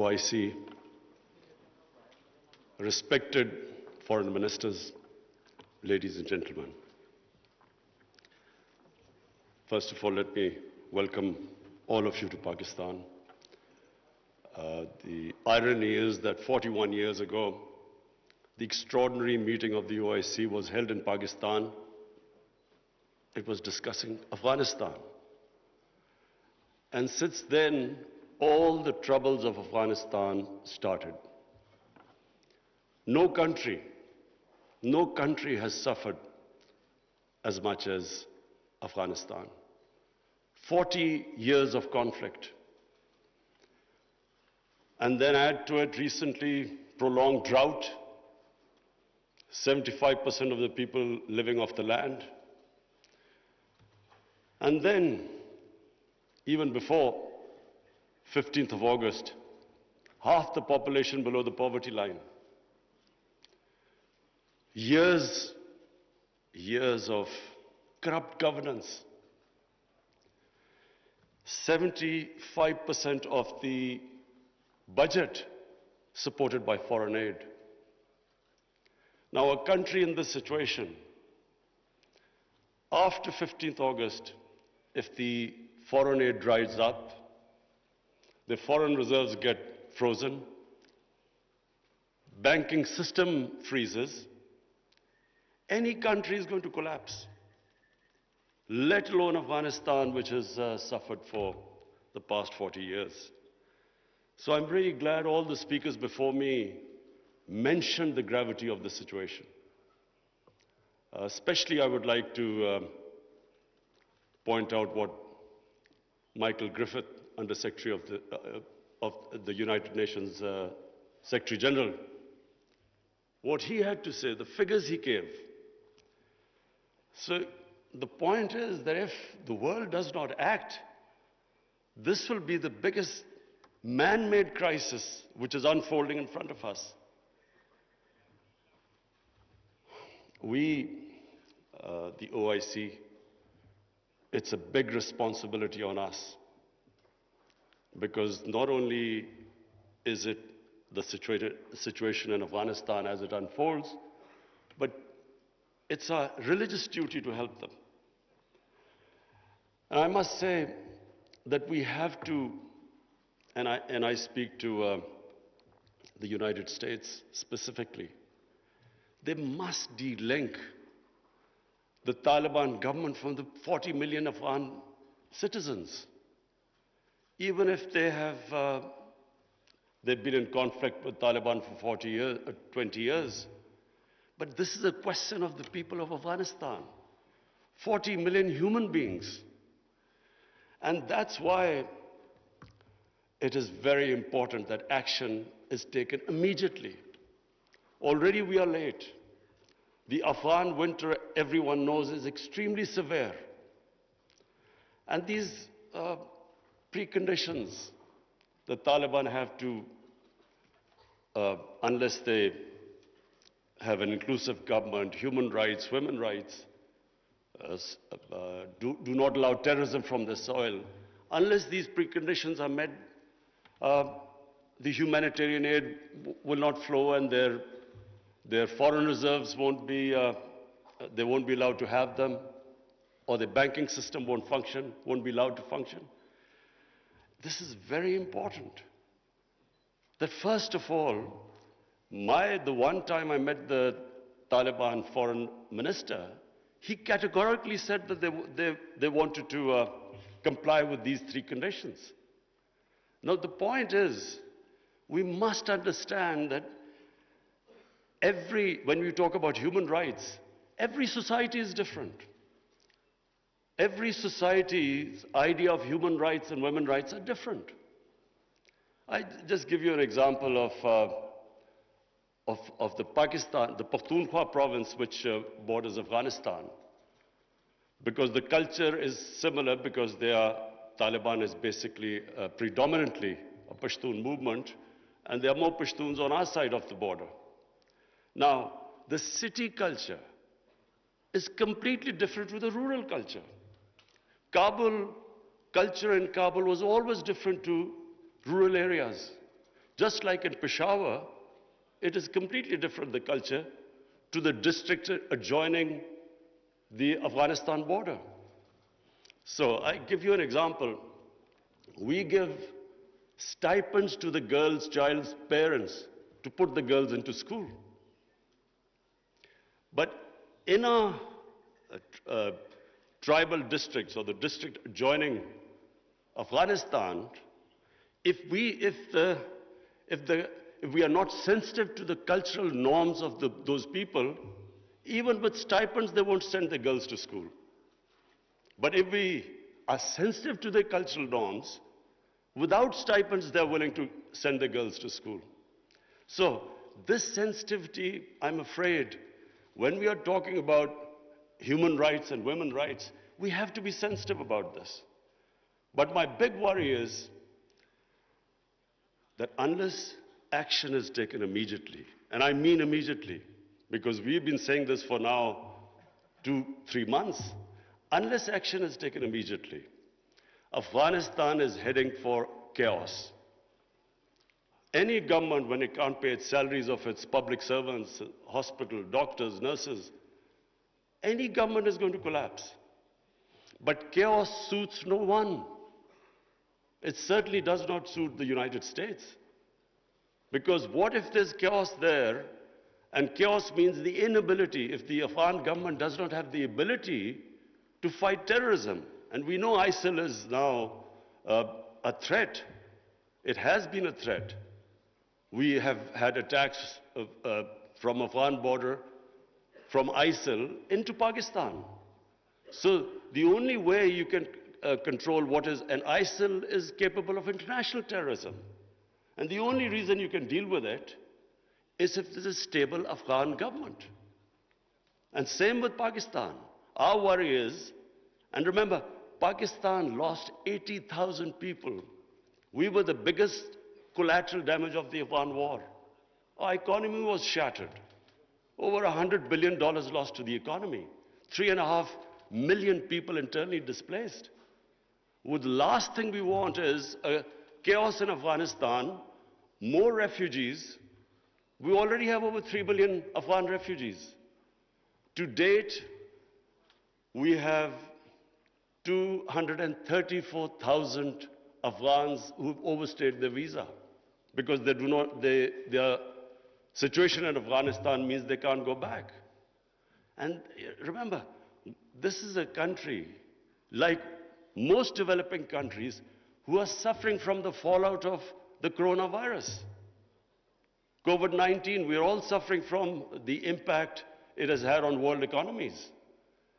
OIC, respected foreign ministers, ladies and gentlemen. First of all, let me welcome all of you to Pakistan. The irony is that 41 years ago, the extraordinary meeting of the OIC was held in Pakistan. It was discussing Afghanistan. And since then, all the troubles of Afghanistan started. No country has suffered as much as Afghanistan. 40 years of conflict. And then add to it recently prolonged drought, 75% of the people living off the land. And then, even before 15th of August, half the population below the poverty line. Years of corrupt governance. 75% of the budget supported by foreign aid. Now, a country in this situation, after 15th August, if the foreign aid dries up, the foreign reserves get frozen, banking system freezes, any country is going to collapse, let alone Afghanistan, which has suffered for the past 40 years. So I'm really glad all the speakers before me mentioned the gravity of the situation. Especially I would like to point out what Michael Griffith, Under Secretary of the United Nations Secretary General, what he had to say, the figures he gave. So the point is that if the world does not act, this will be the biggest man-made crisis which is unfolding in front of us. We, the OIC, it's a big responsibility on us, because not only is it the situation in Afghanistan as it unfolds, but it's a religious duty to help them. And I must say that we have to, and I speak to the United States specifically, they must de-link the Taliban government from the 40 million Afghan citizens. Even if they've been in conflict with Taliban for 20 years. But this is a question of the people of Afghanistan. 40 million human beings. And that's why it is very important that action is taken immediately. Already we are late. The Afghan winter, everyone knows, is extremely severe. And these preconditions the Taliban have to, unless they have an inclusive government, human rights, women's rights, do not allow terrorism from the soil. Unless these preconditions are met, the humanitarian aid will not flow, and their foreign reserves won't be allowed to have them, or the banking system won't be allowed to function. This is very important. That first of all, the one time I met the Taliban foreign minister, he categorically said that they wanted to comply with these three conditions. Now the point is, we must understand that when we talk about human rights, every society is different. Every society's idea of human rights and women's rights are different. I just give you an example of the Pakhtunkhwa province, which borders Afghanistan. Because the culture is similar, because Taliban is basically predominantly a Pashtun movement, and there are more Pashtuns on our side of the border. Now, the city culture is completely different with the rural culture. Culture in Kabul was always different to rural areas. Just like in Peshawar, it is completely different, the culture, to the district adjoining the Afghanistan border. So I give you an example. We give stipends to the child's parents to put the girls into school. But in our tribal districts or the district adjoining Afghanistan, if we are not sensitive to the cultural norms of those people, even with stipends, they won't send their girls to school. But if we are sensitive to their cultural norms, without stipends, they're willing to send their girls to school. So this sensitivity, I'm afraid, when we are talking about human rights and women's rights, we have to be sensitive about this. But my big worry is that unless action is taken immediately, and I mean immediately, because we've been saying this for now 2-3 months, unless action is taken immediately, Afghanistan is heading for chaos. Any government, when it can't pay its salaries of its public servants, hospital, doctors, nurses, any government is going to collapse. But chaos suits no one. It certainly does not suit the United States. Because what if there's chaos there, and chaos means the inability, if the Afghan government does not have the ability to fight terrorism. And we know ISIL is now a threat. It has been a threat. We have had attacks from Afghan border, from ISIL into Pakistan. So the only way you can control what is, and ISIL is capable of international terrorism. And the only reason you can deal with it is if there's a stable Afghan government. And same with Pakistan. Our worry is, and remember, Pakistan lost 80,000 people. We were the biggest collateral damage of the Afghan war. Our economy was shattered. Over $100 billion lost to the economy. 3.5 million people internally displaced. Well, the last thing we want is chaos in Afghanistan, more refugees. We already have over 3 billion Afghan refugees. To date, we have 234,000 Afghans who've overstayed their visa because their situation in Afghanistan means they can't go back. And remember, this is a country, like most developing countries, who are suffering from the fallout of the coronavirus. COVID-19, we're all suffering from the impact it has had on world economies.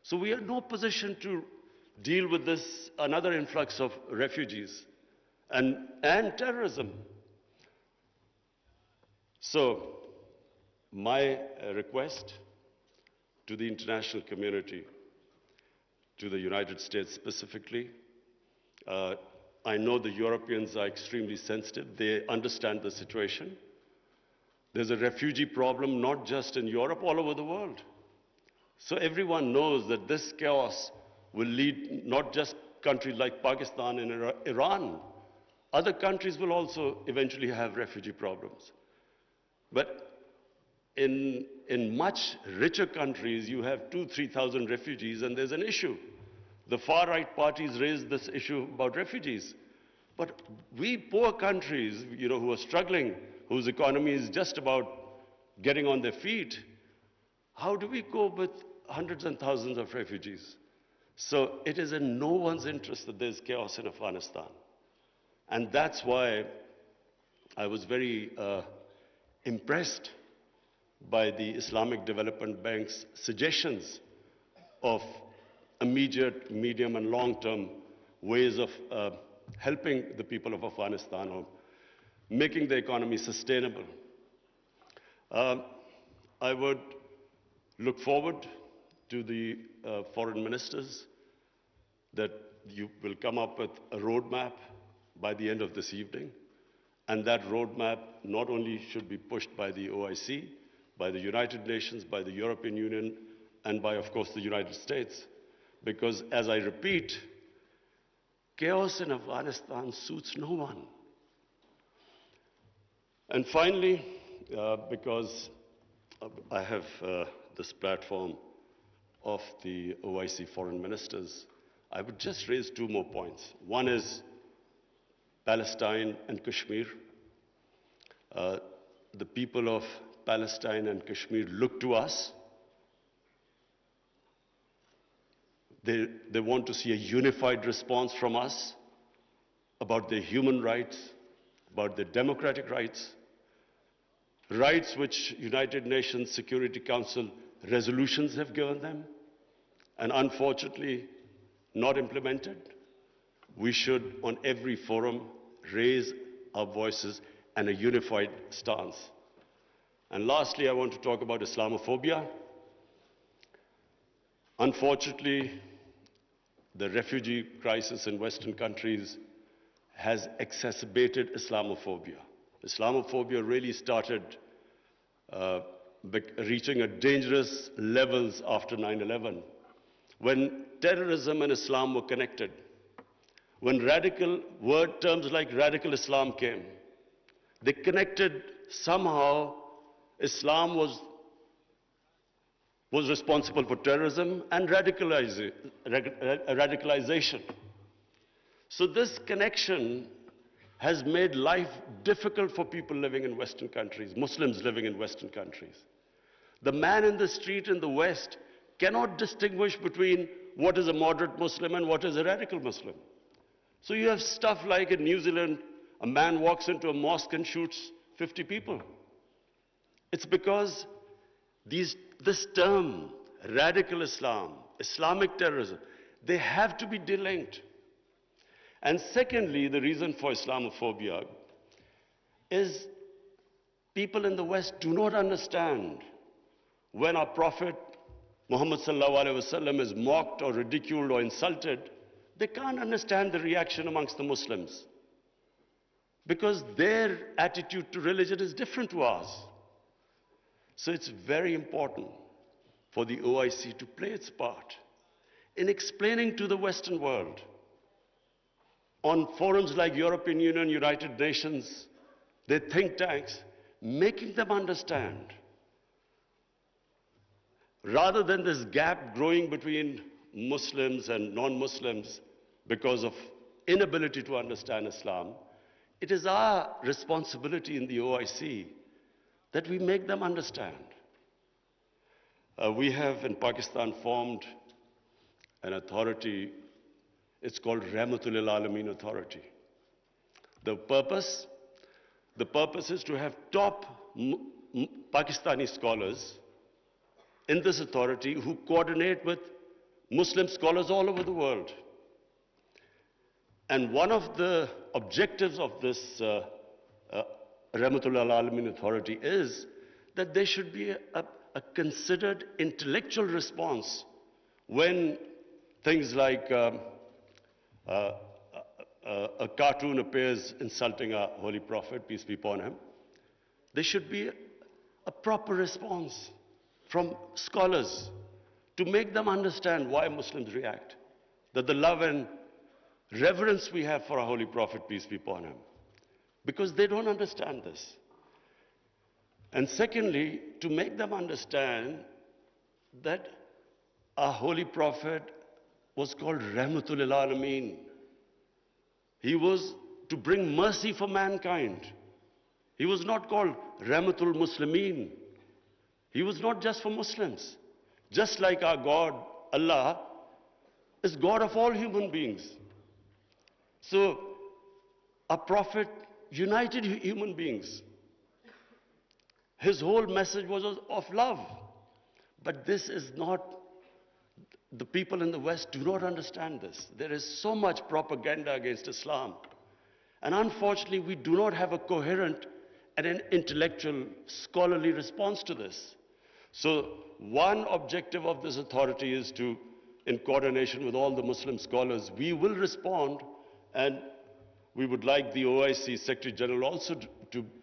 So we are in no position to deal with this, another influx of refugees and terrorism. So my request to the international community, to the United States specifically, I know the Europeans are extremely sensitive. They understand the situation. There's a refugee problem not just in Europe, all over the world. So everyone knows that this chaos will lead not just countries like Pakistan and Iran. Other countries will also eventually have refugee problems. But in much richer countries, you have 2,000-3,000 refugees, and there's an issue. The far-right parties raised this issue about refugees. But we poor countries, who are struggling, whose economy is just about getting on their feet, how do we cope with hundreds and thousands of refugees? So it is in no one's interest that there's chaos in Afghanistan. And that's why I was very impressed by the Islamic Development Bank's suggestions of immediate, medium, and long-term ways of helping the people of Afghanistan or making the economy sustainable. I would look forward to the foreign ministers that you will come up with a roadmap by the end of this evening. And that roadmap not only should be pushed by the OIC, by the United Nations, by the European Union, and by, of course, the United States. Because, as I repeat, chaos in Afghanistan suits no one. And finally, because I have this platform of the OIC foreign ministers, I would just raise two more points. One is Palestine and Kashmir. The people of Palestine and Kashmir look to us. They want to see a unified response from us about their human rights, about their democratic rights, rights which United Nations Security Council resolutions have given them, and unfortunately not implemented. We should, on every forum, raise our voices and a unified stance. And lastly, I want to talk about Islamophobia. Unfortunately, the refugee crisis in Western countries has exacerbated Islamophobia. Islamophobia really started reaching a dangerous levels after 9/11, when terrorism and Islam were connected. When terms like radical Islam came, they connected somehow. Islam was responsible for terrorism and radicalization. So this connection has made life difficult for people living in Western countries, Muslims living in Western countries. The man in the street in the West cannot distinguish between what is a moderate Muslim and what is a radical Muslim. So you have stuff like in New Zealand, a man walks into a mosque and shoots 50 people. It's because this term, radical Islam, Islamic terrorism, they have to be delinked. And secondly, the reason for Islamophobia is people in the West do not understand when our Prophet Muhammad sallallahu alaihi wasallam is mocked or ridiculed or insulted. They can't understand the reaction amongst the Muslims because their attitude to religion is different to ours. So it's very important for the OIC to play its part in explaining to the Western world on forums like European Union, United Nations, their think tanks, making them understand, rather than this gap growing between Muslims and non-Muslims because of inability to understand Islam. It is our responsibility in the OIC that we make them understand. We have in Pakistan formed an authority. It's called Rahmatul Alameen Authority. The purpose is to have top Pakistani scholars in this authority who coordinate with Muslim scholars all over the world. And one of the objectives of this Rahmatul Alameen Authority is that there should be a considered intellectual response when things like a cartoon appears insulting our Holy Prophet, peace be upon him. There should be a proper response from scholars to make them understand why Muslims react, that the love and reverence we have for our Holy Prophet, peace be upon him, because they don't understand this. And secondly, to make them understand that our Holy Prophet was called Rahmatul Alameen. He was to bring mercy for mankind. He was not called Rahmatul Muslimeen. He was not just for Muslims. Just like our God, Allah, is God of all human beings. So, our Prophet united human beings. His whole message was of love. But this is not, the people in the West do not understand this. There is so much propaganda against Islam. And unfortunately, we do not have a coherent and an intellectual, scholarly response to this. So one objective of this authority is to, in coordination with all the Muslim scholars, we will respond, and we would like the OIC Secretary General also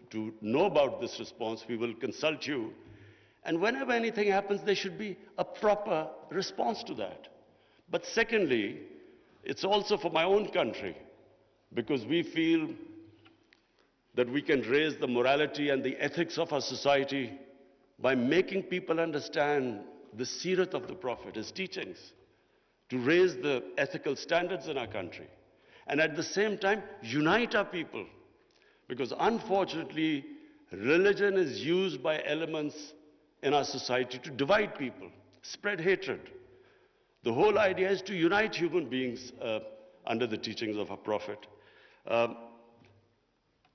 to know about this response. We will consult you. And whenever anything happens, there should be a proper response to that. But secondly, it's also for my own country, because we feel that we can raise the morality and the ethics of our society by making people understand the seerat of the Prophet, his teachings, to raise the ethical standards in our country, and at the same time unite our people. Because unfortunately, religion is used by elements in our society to divide people, spread hatred. The whole idea is to unite human beings under the teachings of our Prophet.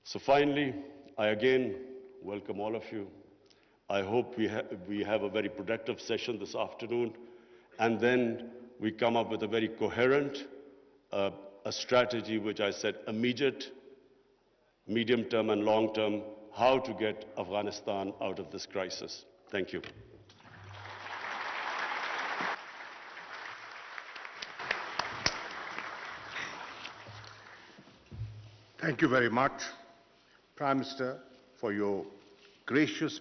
So finally, I again welcome all of you. I hope we have a very productive session this afternoon, and then we come up with a very coherent a strategy which I said immediate, medium-term and long-term, how to get Afghanistan out of this crisis. Thank you. Thank you very much, Prime Minister, for your gracious